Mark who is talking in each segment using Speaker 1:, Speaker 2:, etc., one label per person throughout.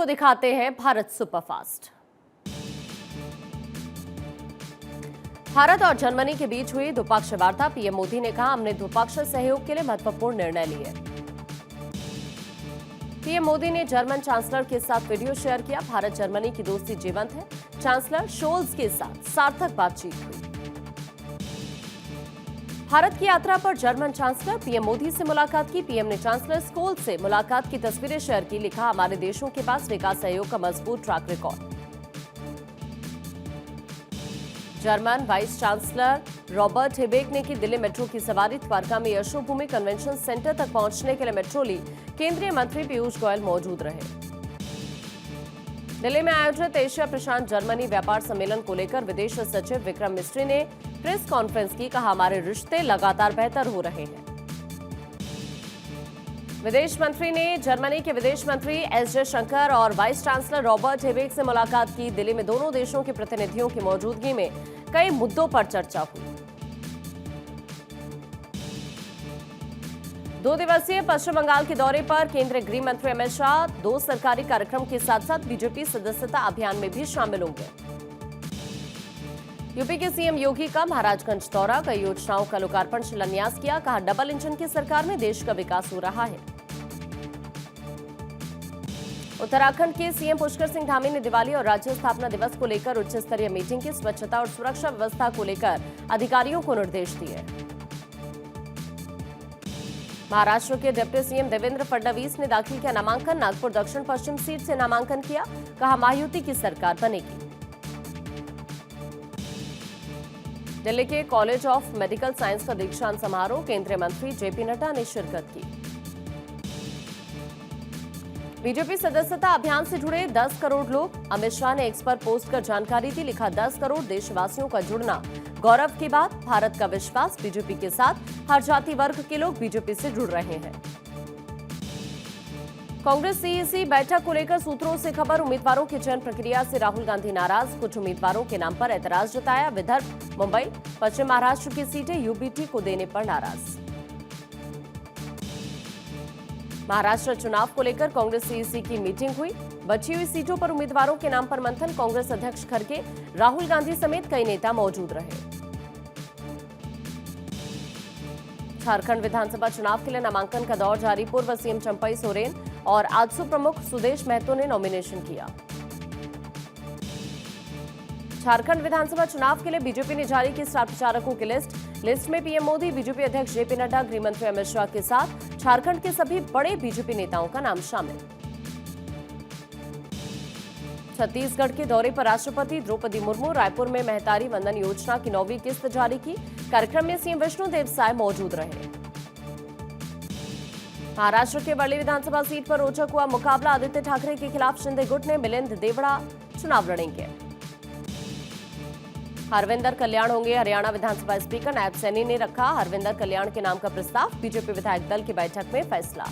Speaker 1: आपको दिखाते हैं भारत सुपरफास्ट। भारत और जर्मनी के बीच हुई द्विपक्षीय वार्ता। पीएम मोदी ने कहा, हमने द्विपक्षीय सहयोग के लिए महत्वपूर्ण निर्णय लिए। पीएम मोदी ने जर्मन चांसलर के साथ वीडियो शेयर किया। भारत जर्मनी की दोस्ती जीवंत है। चांसलर शोल्ज के साथ सार्थक बातचीत हुई। भारत की यात्रा पर जर्मन चांसलर पीएम मोदी से मुलाकात की। पीएम ने चांसलर स्कोल्ज से मुलाकात की तस्वीरें शेयर की। लिखा, हमारे देशों के पास विकास सहयोग का मजबूत track record. German vice chancellor Robert Habeck ने की दिल्ली मेट्रो की सवारी। द्वारका में यशोभूमि कन्वेंशन सेंटर तक पहुंचने के लिए मेट्रो ली। केंद्रीय मंत्री पीयूष गोयल मौजूद रहे। दिल्ली में आयोजित एशिया प्रशांत जर्मनी व्यापार सम्मेलन को लेकर विदेश सचिव विक्रम मिस्री ने प्रेस कॉन्फ्रेंस की। कहा, हमारे रिश्ते लगातार बेहतर हो रहे हैं। विदेश मंत्री ने जर्मनी के विदेश मंत्री एस जयशंकर और वाइस चांसलर रॉबर्ट हेबेक से मुलाकात की। दिल्ली में दोनों देशों के प्रतिनिधियों की मौजूदगी में कई मुद्दों पर चर्चा हुई। 2 दिवसीय पश्चिम बंगाल के दौरे पर केंद्रीय गृह मंत्री अमित शाह 2 सरकारी कार्यक्रम के साथ साथ बीजेपी सदस्यता अभियान में भी शामिल होंगे। यूपी के सीएम योगी का महाराजगंज दौरा। कई योजनाओं का लोकार्पण शिलान्यास किया। कहा, डबल इंजन की सरकार में देश का विकास हो रहा है। उत्तराखंड के सीएम पुष्कर सिंह धामी ने दिवाली और राज्य स्थापना दिवस को लेकर उच्च स्तरीय मीटिंग की। स्वच्छता और सुरक्षा व्यवस्था को लेकर अधिकारियों को निर्देश दिए। महाराष्ट्र के डिप्टी सीएम देवेंद्र फडणवीस ने दाखिल किया नामांकन। नागपुर दक्षिण पश्चिम सीट से नामांकन किया। कहा, महायुति की सरकार बनेगी। दिल्ली के कॉलेज ऑफ मेडिकल साइंस का दीक्षांत समारोह। केंद्रीय मंत्री जेपी नड्डा ने शिरकत की। बीजेपी सदस्यता अभियान से जुड़े 10 करोड़ लोग। अमित शाह ने एक्स पर पोस्ट कर जानकारी दी। लिखा, 10 करोड़ देशवासियों का जुड़ना गौरव की बात। भारत का विश्वास बीजेपी के साथ। हर जाति वर्ग के लोग बीजेपी से जुड़ रहे हैं। कांग्रेस सीईसी बैठक को लेकर सूत्रों से खबर। उम्मीदवारों की चयन प्रक्रिया से राहुल गांधी नाराज। कुछ उम्मीदवारों के नाम पर ऐतराज जताया। विदर्भ, मुंबई, पश्चिम महाराष्ट्र की सीटें यूबीटी को देने पर नाराज। महाराष्ट्र चुनाव को लेकर कांग्रेस सीईसी की मीटिंग हुई। बची हुई सीटों पर उम्मीदवारों के नाम पर मंथन। कांग्रेस अध्यक्ष खड़गे, राहुल गांधी समेत कई नेता मौजूद रहे। झारखंड विधानसभा चुनाव के लिए नामांकन का दौर जारी। पूर्व सीएम चंपई सोरेन और आजसू प्रमुख सुदेश महतो ने नॉमिनेशन किया। झारखंड विधानसभा चुनाव के लिए बीजेपी ने जारी की स्टार प्रचारकों की लिस्ट में पीएम मोदी, बीजेपी अध्यक्ष जेपी नड्डा, गृह मंत्री अमित शाह के साथ झारखंड के सभी बड़े बीजेपी नेताओं का नाम शामिल। छत्तीसगढ़ के दौरे पर राष्ट्रपति द्रौपदी मुर्मू। रायपुर में महतारी वंदन योजना की 9वीं किस्त जारी की। कार्यक्रम में सीएम विष्णुदेव साय मौजूद रहे। महाराष्ट्र के वर्ली विधानसभा सीट पर रोचक हुआ मुकाबला। आदित्य ठाकरे के खिलाफ शिंदे गुट ने मिलिंद देवड़ा चुनाव लड़ेंगे। हरविंदर कल्याण होंगे हरियाणा विधानसभा स्पीकर। नायब सैनी ने रखा हरविंदर कल्याण के नाम का प्रस्ताव। बीजेपी विधायक दल की बैठक में फैसला।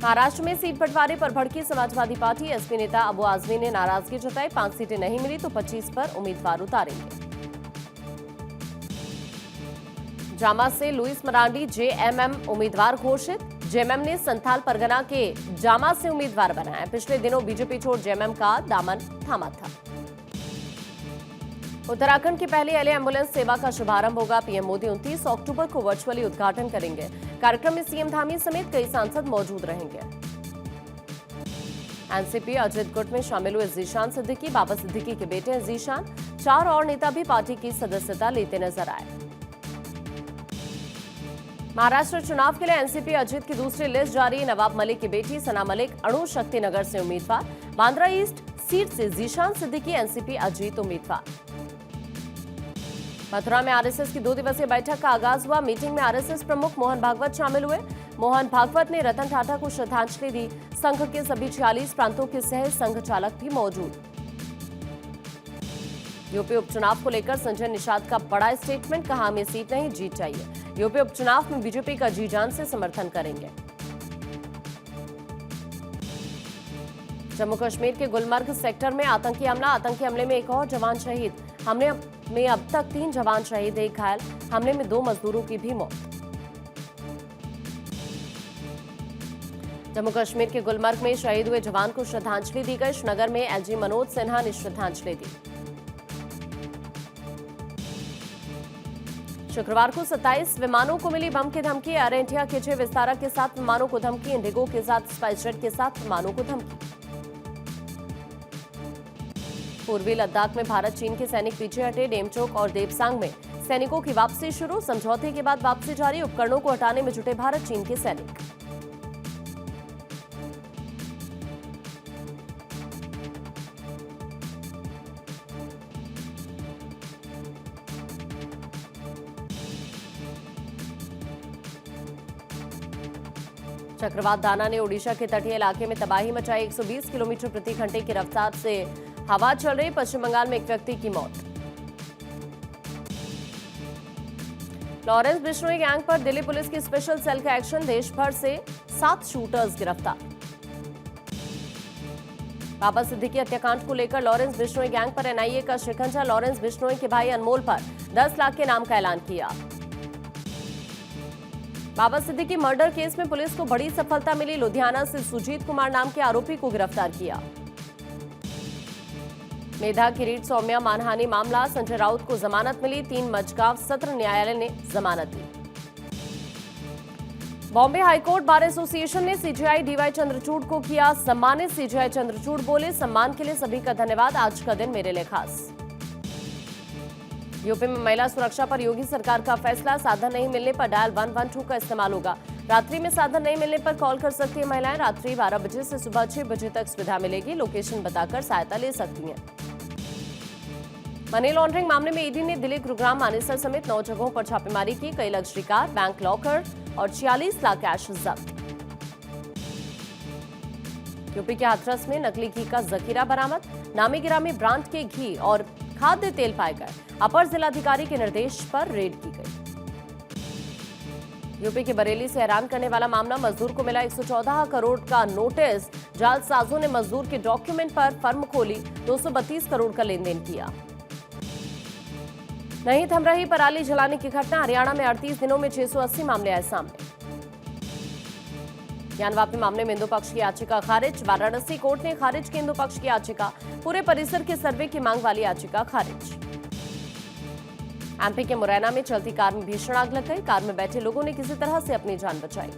Speaker 1: महाराष्ट्र में सीट बंटवारे पर भड़की समाजवादी पार्टी। एसपी नेता अबू आजमी ने नाराजगी जताई। 5 सीटें नहीं मिली तो 25 पर उम्मीदवार उतारेंगे। जामा से लुइस मरांडी जेएमएम उम्मीदवार घोषित। जेएमएम ने संथाल परगना के जामा से उम्मीदवार बनाया। पिछले दिनों बीजेपी छोड़ जेएमएम का दामन थामा था। उत्तराखंड की पहली एली एम्बुलेंस सेवा का शुभारंभ होगा। पीएम मोदी 29 अक्टूबर को वर्चुअली उद्घाटन करेंगे। कार्यक्रम में सीएम धामी समेत कई सांसद मौजूद रहेंगे। एनसीपी अजित गुट में शामिल हुए जीशान सिद्दीकी। बाबा सिद्दीकी के बेटे जीशान। 4 और नेता भी पार्टी की सदस्यता लेते नजर आए। महाराष्ट्र चुनाव के लिए एनसीपी अजित की दूसरी लिस्ट जारी। नवाब मलिक की बेटी सना मलिक अणु शक्ति नगर से उम्मीदवार। बांद्रा ईस्ट सीट से जीशान सिद्दीकी, एनसीपी अजित उम्मीदवार। मथुरा में आरएसएस की 2 दिवसीय बैठक का आगाज हुआ। मीटिंग में आरएसएस प्रमुख मोहन भागवत शामिल हुए। मोहन भागवत ने रतन टाटा को श्रद्धांजलि दी। संघ के सभी 46 प्रांतों के सह संघ चालक भी मौजूद। यूपी उपचुनाव को लेकर संजय निषाद का बड़ा स्टेटमेंट। कहा, हमें सीट नहीं जीत चाहिए। यूपी उपचुनाव में बीजेपी का जी जान से समर्थन करेंगे। जम्मू कश्मीर के गुलमर्ग सेक्टर में आतंकी हमला। आतंकी हमले में एक और जवान शहीद। हमले में अब तक 3 जवान शहीद, 1 घायल। हमले में 2 मजदूरों की भी मौत। जम्मू कश्मीर के गुलमर्ग में शहीद हुए जवान को श्रद्धांजलि दी गई। श्रीनगर में एलजी मनोज सिन्हा ने श्रद्धांजलि दी। शुक्रवार को 27 विमानों को मिली बम की धमकी। एयर इंडिया के 6 विस्तारा के 7 विमानों को धमकी। इंडिगो के साथ स्पाइसजेट के 7 विमानों को धमकी। पूर्वी लद्दाख में भारत चीन के सैनिक पीछे हटे। डेमचोक और देपसांग में सैनिकों की वापसी शुरू। समझौते के बाद वापसी जारी। उपकरणों को हटाने में जुटे भारत चीन के सैनिक। चक्रवात दाना ने ओडिशा के तटीय इलाके में तबाही मचाई। 120 किलोमीटर प्रति घंटे की रफ्तार से हवा चल रही। पश्चिम बंगाल में एक व्यक्ति की मौत। लॉरेंस बिश्नोई गैंग पर दिल्ली पुलिस की स्पेशल सेल का एक्शन। देश भर से 7 शूटर्स गिरफ्तार। बाबा सिद्दीकी हत्याकांड को लेकर लॉरेंस बिश्नोई गैंग पर एनआईए का शिकंजा। लॉरेंस बिश्नोई के भाई अनमोल पर 10 लाख के नाम का ऐलान किया। बाबा सिद्दीकी मर्डर केस में पुलिस को बड़ी सफलता मिली। लुधियाना से सुजीत कुमार नाम के आरोपी को गिरफ्तार किया। मेधा किरीट सौम्या मानहानि मामला। संजय राउत को जमानत मिली। 3 मजगांव सत्र न्यायालय ने जमानत दी। बॉम्बे हाईकोर्ट बार एसोसिएशन ने सीजेआई डीवाई चंद्रचूड़ को किया सम्मानित। सीजेआई चंद्रचूड़ बोले, सम्मान के लिए सभी का धन्यवाद। आज का दिन मेरे लिए खास। यूपी में महिला सुरक्षा पर योगी सरकार का फैसला। साधन नहीं मिलने पर डायल 112 का इस्तेमाल होगा। रात्रि में साधन नहीं मिलने पर कॉल कर सकती है महिलाएं। रात्रि 12 बजे से सुबह 6 बजे तक सुविधा मिलेगी। लोकेशन बताकर सहायता ले सकती हैं। मनी लॉन्ड्रिंग मामले में ईडी ने दिल्ली, गुरुग्राम, मानेसर समेत 9 जगहों पर छापेमारी की। कई लग्जरी कार, बैंक लॉकर और 46 लाख कैश जब्त। यूपी के हाथरस में नकली घी का जखीरा बरामद। नामी गिरामी ब्रांड के घी और खाद्य तेल पाए गए। अपर जिलाधिकारी के निर्देश पर रेड की गई। यूपी के बरेली से हैरान करने वाला मामला। मजदूर को मिला 114 करोड़ का नोटिस। जालसाजों ने मजदूर के डॉक्यूमेंट पर फर्म खोली। 232 करोड़ का लेन देन किया। नहीं थम रही पराली जलाने की घटना। हरियाणा में 38 दिनों में 680 मामले आए सामने। ज्ञानवापी मामले में इंदु पक्ष की याचिका खारिज। वाराणसी कोर्ट ने खारिज की इंदु पक्ष की याचिका। पूरे परिसर के सर्वे की मांग वाली याचिका खारिज। एमपी के मुरैना में चलती कार में भीषण आग लग गई। कार में बैठे लोगों ने किसी तरह से अपनी जान बचाई।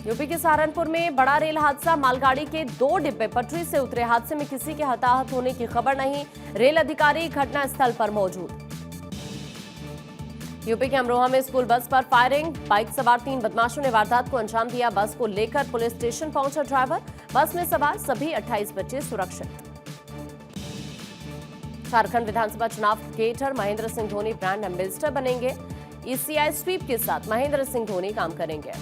Speaker 1: यूपी के सहारनपुर में बड़ा रेल हादसा। मालगाड़ी के 2 डिब्बे पटरी से उतरे। हादसे में किसी के हताहत होने की खबर नहीं। रेल अधिकारी घटनास्थल पर मौजूद। यूपी के अमरोहा में स्कूल बस पर फायरिंग। बाइक सवार 3 बदमाशों ने वारदात को अंजाम दिया। बस को लेकर पुलिस स्टेशन पहुंचा ड्राइवर। बस में सवार सभी 28 बच्चे सुरक्षित। झारखंड विधानसभा चुनाव cricketer Mahendra Singh Dhoni brand ambassador बनेंगे। ईसीआई स्वीप के साथ महेंद्र सिंह धोनी काम करेंगे।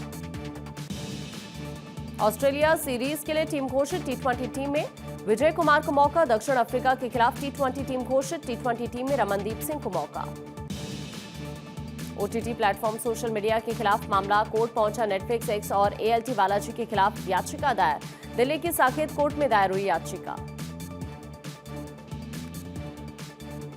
Speaker 1: ऑस्ट्रेलिया सीरीज के लिए टीम घोषित। टी20 टीम में विजय कुमार को मौका। दक्षिण अफ्रीका के खिलाफ टी20 टीम घोषित। टी20 टीम में रमनदीप सिंह को मौका। ओटीटी प्लेटफॉर्म सोशल मीडिया के खिलाफ मामला कोर्ट पहुंचा। नेटफ्लिक्स, एक्स और एएलटी बालाजी के खिलाफ याचिका दायर। दिल्ली की साकेत कोर्ट में दायर हुई याचिका।